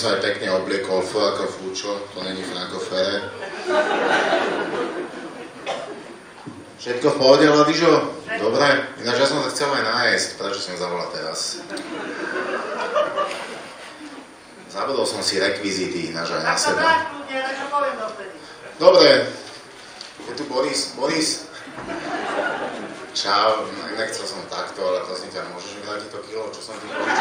sa aj pekne obliekol, ako Fúčo, to není Franco Ferre. Všetko v pohode, Ladižo? Dobre? Ináč ja som sa chcel aj nájsť, prečo som zavolal teraz? Zabudol som si rekvizity ináč aj na seba. Dobre. Je tu Boris. Boris? Čau, nechcel som takto, ale prosím ťa, môžeš mi dať to kilo, čo som ti povedal?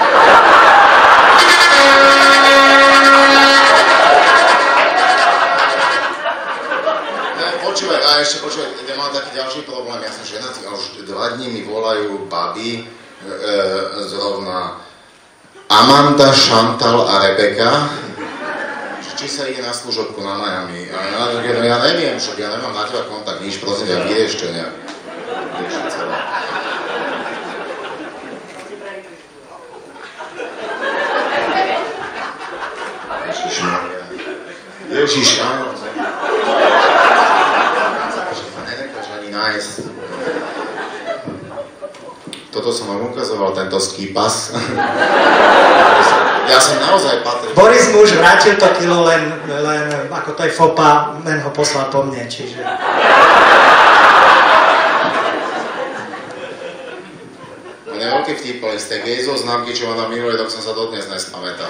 Počúvaj, a ešte počúvaj, ja mám taký ďalší problém, ja som ženatý a už 2 dní mi volajú baby, zrovna Amanda, Chantal a Rebeka, či sa ide na služobku na Miami. Ja neviem, však ja nemám na teba kontakt, nič, prosím ťa, vieš čo nejak. Ježiš, áno. Nenekáš ani nájsť. Toto som vám ukazoval, tento skipas. Ja som naozaj patril. Boris mu už vrátil to kilo, len ako to je fopa, len ho poslal po mne, čiže... On je veľký vtip, ale z tej gejzov známky, čo mám na minulý rok, som sa dodnes nespamätal.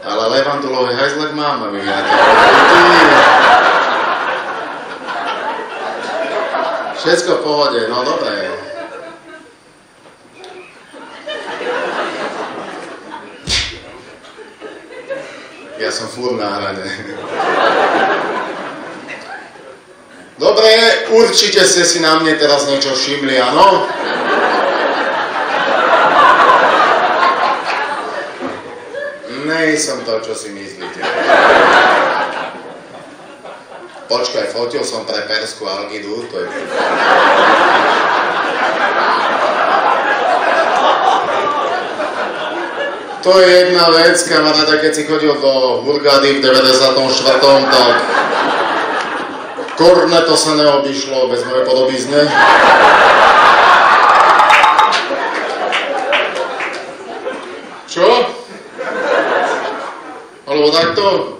Ale levandulový hajzlek máme, my viete. Všetko v pohode, no dobre. Ja som furt na hrane. Dobre, určite ste si na mne teraz niečo všimli, áno? Nej som to, čo si myslíte. Počkaj, fotil som pre Perskú Algidu, to je... To je jedna vec, kamaráde, keď si chodil do Hurgady v 94. tak... Korneto sa neobyšlo bez mojej podobizne. Čo? Alebo takto?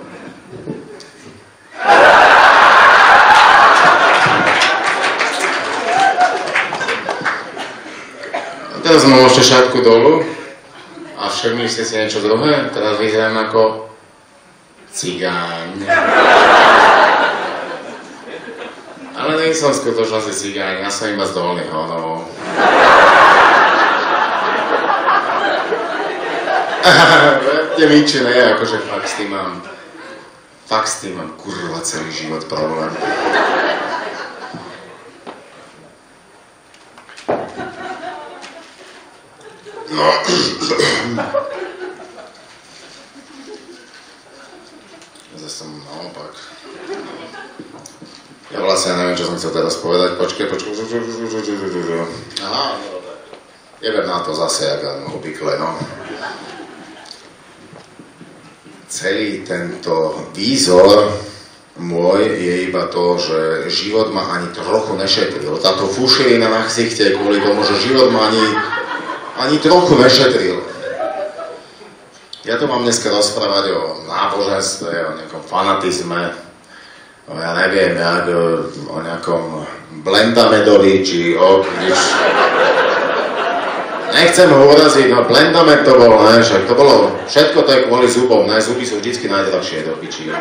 A teraz môžete šatku dolu. A všimli ste si niečo druhé? Teraz vyzerám ako cigáň. Ale nie som v skutočnosti cigáň, ja som iba z Dolných Honovov. Verte mi, či ne, akože fakt s tým mám kurva celý život problém. No. Zase som naopak. Ja vlastne neviem, čo som chcel teraz povedať. Počkaj. Aha, dobre. Jebem na to zase, jak obvykle, no. Celý tento výzor môj je iba to, že život ma ani trochu nešetril. Táto fušerina na ksichte kvôli tomu, že život ma ani trochu nešetril. Ja tu mám dneska rozprávať o náboženstve, o nejakom fanatizme, ja neviem, o nejakom Blendamedovi, či o... Nechcem ho uraziť, no Blendamed to bol, ne, však to bolo, všetko to je kvôli zubom, ne, zuby sú vždycky najdrahšie do piči.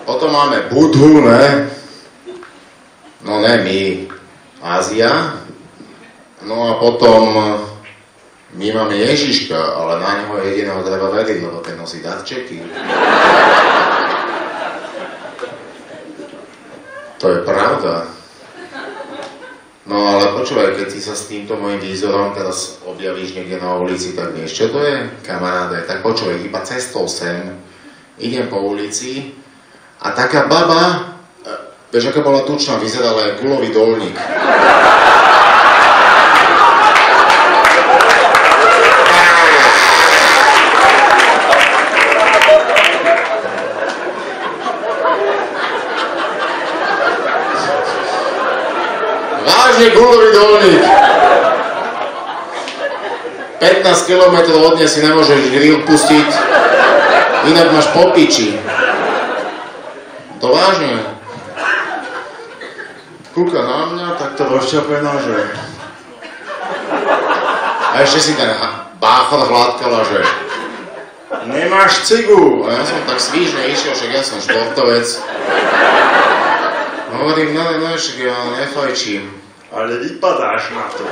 Potom máme Budhu, ne, no ne my, Ázia, no a potom my máme Ježiška, ale na neho jediného treba veriť, lebo ten nosí darčeky. To je pravda. No ale počúvaj, keď si sa s týmto môjim výzorom teraz objavíš niekde na ulici, tak vieš, čo to je, kamaráde? Tak počúvaj, iba cestou sem, idem po ulici a taká baba, vieš, aká bola tučná, vyzerala jak gulový dolník. Vážne gulový dolník. 15 km od dne si nemôžeš grill pustiť, inak máš po piči. To vážne. Kúka na mňa, tak to rozčapuje nože. A ešte si ten báchor hladkala, že nemáš cigu. A ja som tak svížne išiel, však ja som športovec. Hovorím, no však ja nefajčím. Ale vypadáš na to.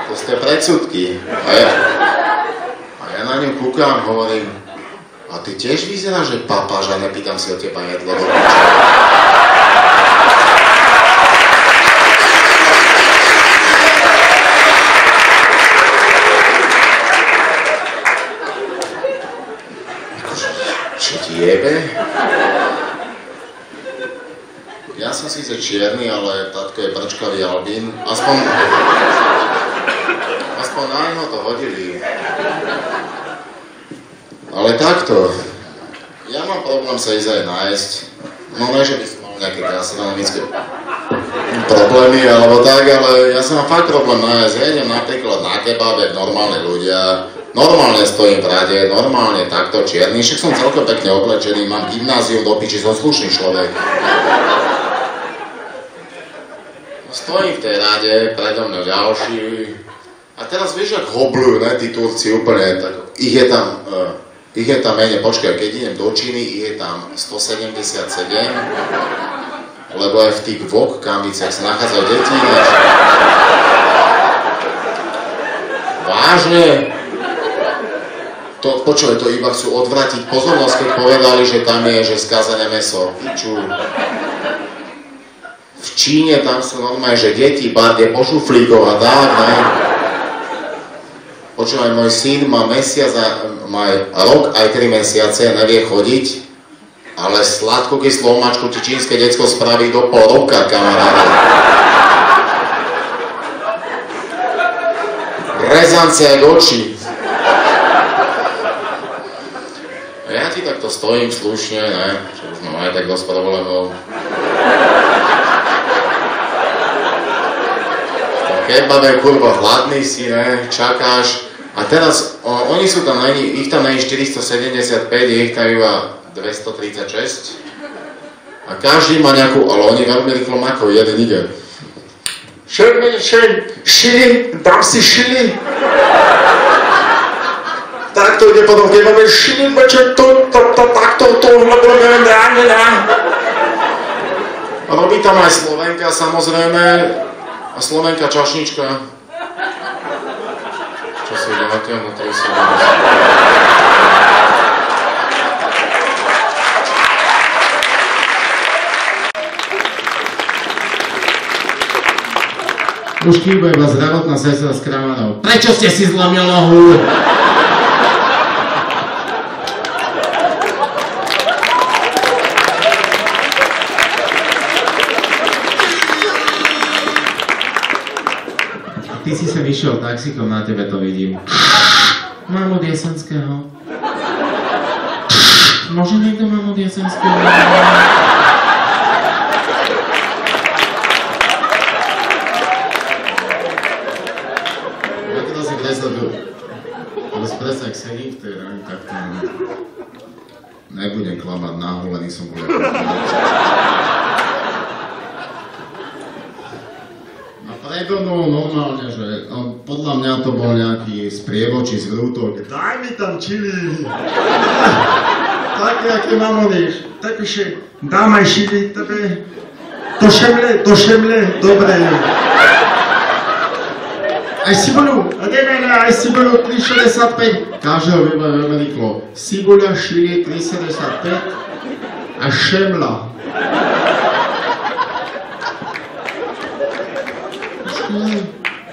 To ste predsudky. A ja na ňu kúkam, hovorím, a ty tiež vyzeráš, že papáš a nepýtam si o teba jedlo do piče. Čo ti jebe? Ja som síce čierny, ale tatko je prčkavý albín. Aspoň na ňo to hodili. Ale takto. Ja mám problém sa ísť aj nájsť. No ne, že by som mal nejaké gastronomické problémy alebo tak, ale ja som mám fakt problém nájsť. Ja idem napríklad na kebab, jak normálni ľudia. Normálne stojím v rade, normálne takto čierny. Však som celkom pekne oblečený, mám gymnázium do piči, som slušný človek. Stojím v tej rade, predo mňa ďalší. A teraz vieš, ak hoblujú, ne, tí Turci úplne, tak ich je tam menej, počkaj, keď idem do Číny, ich je tam 177, lebo aj v tých Vok kambiciach sa nachádzajú deti. Vážne? Počuj, to iba chcú odvrátiť pozornosť, keď povedali, že tam je, že skázané mäso. Piču. V Číne tam sú normálne, že deti barde po šuflíkov a tak, ne? Počúvaj, môj syn má rok aj 3 mesiace, nevie chodiť, ale sladkokyslú omáčku ti čínske decko spraví do pol roka, kamaráde. Rezance aj oči. Ja ti takto stojím slušne, ne? Čo už mám aj tak dosť problémov. Kebabe, kurva, hladný si, ne, čakáš. A teraz, oni sú tam, ich tam není 475, ich tam iba 236. A každý má nejakú, ale oni veľmi rýchlo makajú, jeden ide. Šili, dám si šili. Tak to ide potom kebabe, šili, takto, robí tam aj Slovenka, samozrejme. A Slovenka čašnička. Čo si dáte? No to si dáte. Už chýba iba zdravotná sestra z Kramanov. Prečo ste si zlomil nohu? Ty si sa vyšiel taxikom, na tebe to vidím. Mám od Jesenského. Môže niekto mám od Jesenského? Ja teda si predstav, ak sedím v tej rani, tak to nebudem klamať, náholený som bol. Pregonul normálne, že podľa mňa to bol nejaký sprievočí z vrútok. Daj mi tam čili. Také, aké mám odíš. Tak už dám aj šili, tebe. Do šemle, dobre. Aj Sibuľu, aj Sibuľu 3,65. Každého vyba veľmi rýchlo. Sibuľa, šili 3,65 a šemla.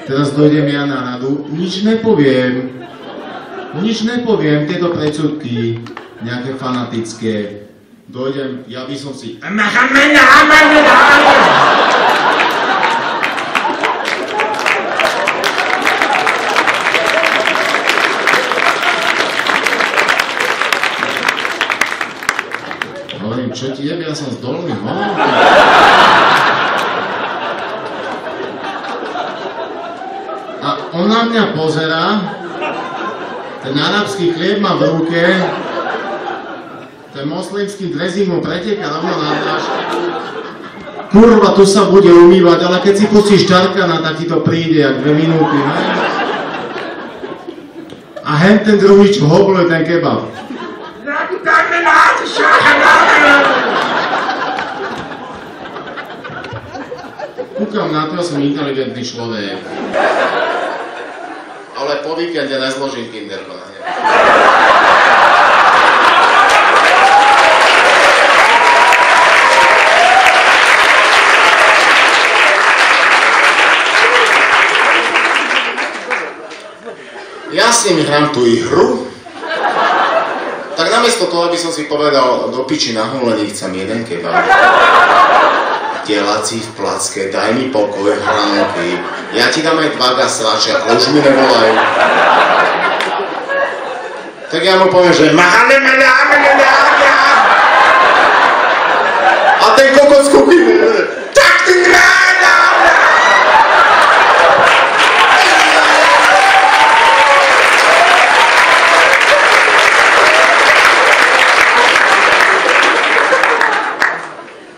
Teraz dojdem ja na radu, nič nepoviem, tieto predsudky, nejaké fanatické, dojdem, ja by som si... Hovorím, čo ti jebe, ja som z Dolných Horov. on na mňa pozerá, ten arabský chlieb má v ruke, ten moslimský dressing mu preteká rovno na dlášku. Kurva, tu sa bude umývať, ale keď si pustíš Čarkana, tak ti to príde jak 2 minúty, ne? A hen ten druhý, čo hobluje ten kebab. Kúkam na to, ja som inteligentný človek. Ale po víkende nezložím kinderko na ne. Ja s nimi hrám tú ihru, tak namiesto toho, aby som si povedal, do piči na hulení chcem jeden kebab. Telací v placke, daj mi pokoj, hranolky. Ja ti dám aj 2 gasráče, ale už mi nevolajú. Tak ja mu poviem, že a ten kokos kúky tak ty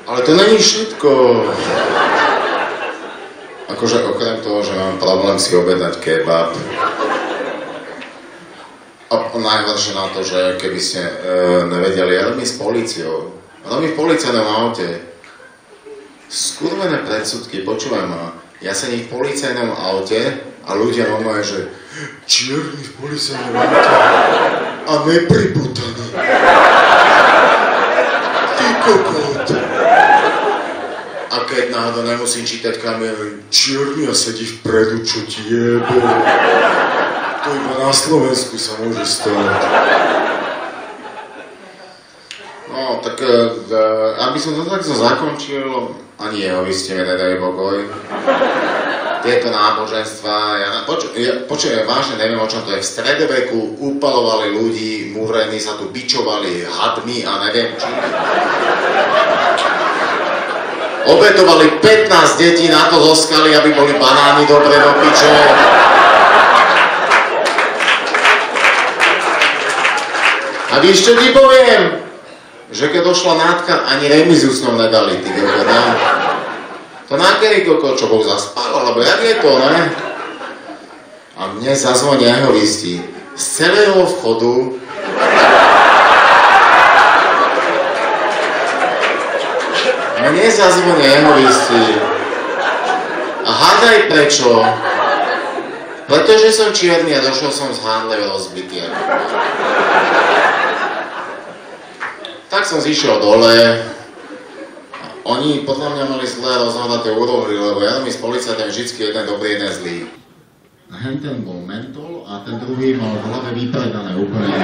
ale to není všetko. Akože okrem toho, že mám problém si objednať kebab. A najhoršie na to, že keby ste nevedeli, ja robím s políciou. Robím v policajnom aute. Skurvené predsudky, počúvaj ma. Ja sedím v policajnom aute a ľudia normálne, že čierny v policajnom aute a nepriputaný. Ty kokot. A keď náhodou nemusím čítať kamiel, čierny a sedí vpredu, čo ti jebe. To iba na Slovensku sa môže stať. No, tak aby som to takto zakončil, ani jeho vy ste mi nedali pokoj. Tieto náboženstva, počujem, vážne neviem, o čom to je. V stredoveku upalovali ľudí, múrení sa tu bičovali hadmi a neviem či. Obetovali 15 detí na to zo skaly, aby boli banány dobre do piče. A víš, čo ti poviem? Že keď došla nátka, ani remizu s ňou nedali, ty kokot. To nákedy kokot, čo Boh zaspal, alebo jak je to, ne? A mne zazvonia jeho listi. Z celého vchodu mne zazvonia jeho listy. A hádaj prečo? Pretože som čierny a došiel som z handle rozbitý. Tak som zišiel dole. Oni podľa mňa mali zlé rozhodaté úrovny, lebo ja mi s policajtom vždycky jeden dobrý, jeden zlý. A ten bol mentol a ten druhý mal v hlave vypredané úplne.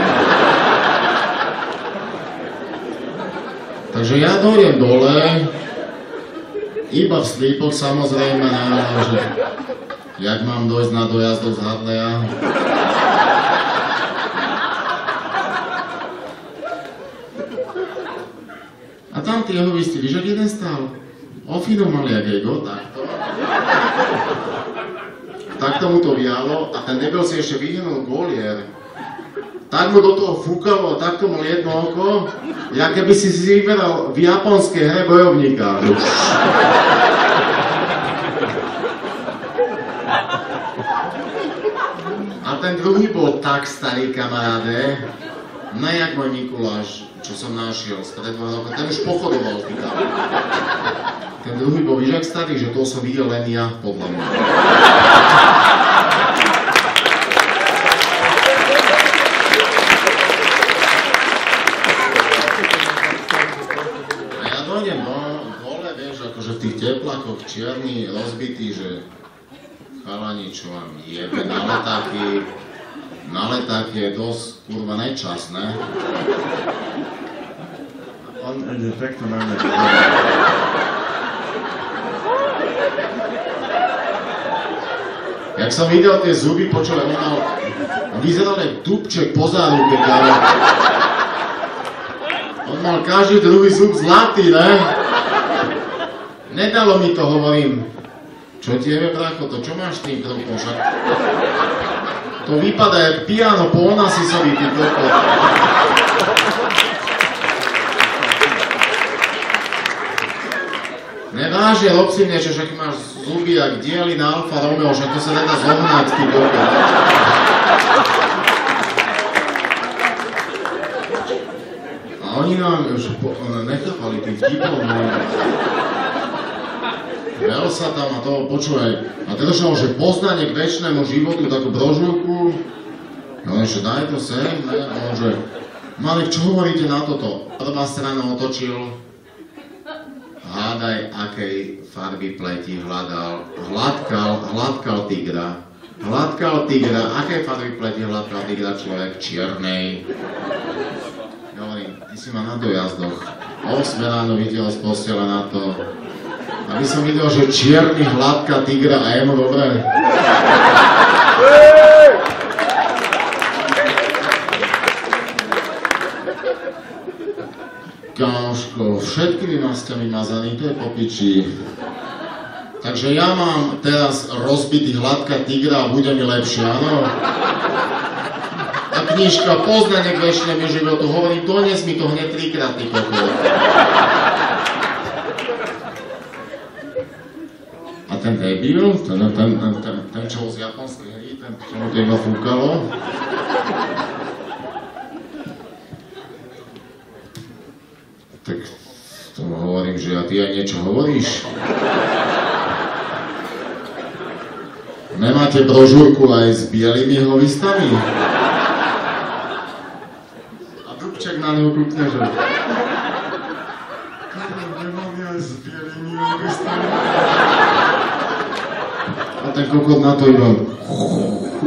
Takže ja dojdem dole, iba v slípoch samozrejme, že jak mám dojsť na dojazdok z Hadleja. A tam tí jeho vystili, že jeden stál. Ofino mal jak ego, takto. Takto mu to vialo a ten debil si ešte vyhnul golier. Tak mu do toho fúkalo a takto mal jedno oko, jak keby si vyberal v japonskej hre bojovníka. A ten druhý bol tak starý kamaráde, ne jak môj Mikuláš, čo som našiel spred 2 rokov, ten už pochodoval v Itáli. Ten druhý bol víš jak starý, že to som videl len ja, podľa mňa. V tých teplákoch čierny, rozbitý, že chalani, čo vám jebe na letáky je dosť kurva nečas, ne? On ide pekne na mňa. Jak som videl tie zuby, počúvaj, on mal vyzeral jak dubček po záruke, kámo. On mal každý druhý zub zlatý, ne? Nedalo mi to, hovorím. Čo tiebe, bracho, to čo máš tým krupom? Však to vypadá jak piano po Onasisovi, ty krupom. Neváže, rob si niečo, však máš zuby jak diely na Alfa Romeo, však to sa nedá zohnať, ty krupom. A oni nám nechápali tých vtipov, Veľ sa tam a toho počúvaj. A teraz že poznanie k večnému životu, takú brožúrku. No ešte daj to sem, ne? A on že, Malek, čo hovoríte na toto? Prvá strana otočil. Hádaj, akej farby pleti hľadal. Hladkal tigra. Hladkal tigra. Akej farby pleti hladkal tigra človek? Čiernej. Ja hovorím, ty si ma na dojazdoch. 8 ráno videl z postele na to. Aby som videl, že čierny hladká tigra a je mu dobré. Kámoško, všetkými masťami mazaný, to je po piči. Takže ja mám teraz rozbitý hladká tigra a bude mi lepšie, áno? A knižka Poznanie k večnému životu, hovorím, dones mi to hneď 3-krát, ty kokot. A ten debil, ten čo z japonskej hry, ten čo mu to iba fúkalo. Tak tomu hovorím, že a ty aj niečo hovoríš? Nemáte brožúrku aj s bielými hlovistami? A Dubček na neho kúkne, že... Nemáme aj s bielými hlovistami? A ten kokot na to iba...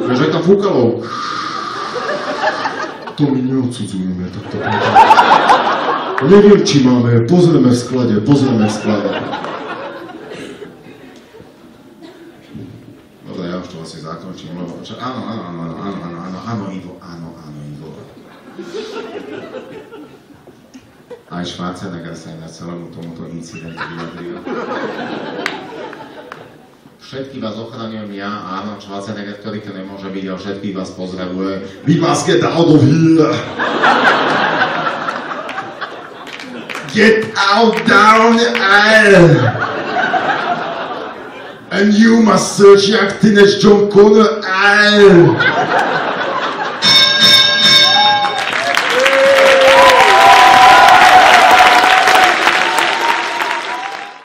Vieš, aj tam fúkalo. To my neodsudzujeme, tak to... Neviem, či máme, pozrieme v sklade. Dobre, ja už to asi zakončím, lebo... Áno, Ivo. Aj Schwarzenegger sa na celému tomuto incidentu vyjadril. Všetkých vás ochraňujem ja a Arnold Schwarzenegger, ktorý to nemôže byť, a všetkých vás pozdravuje. We must get out of here! Get out down the aisle! And you must search jak Teenage John Connor aisle!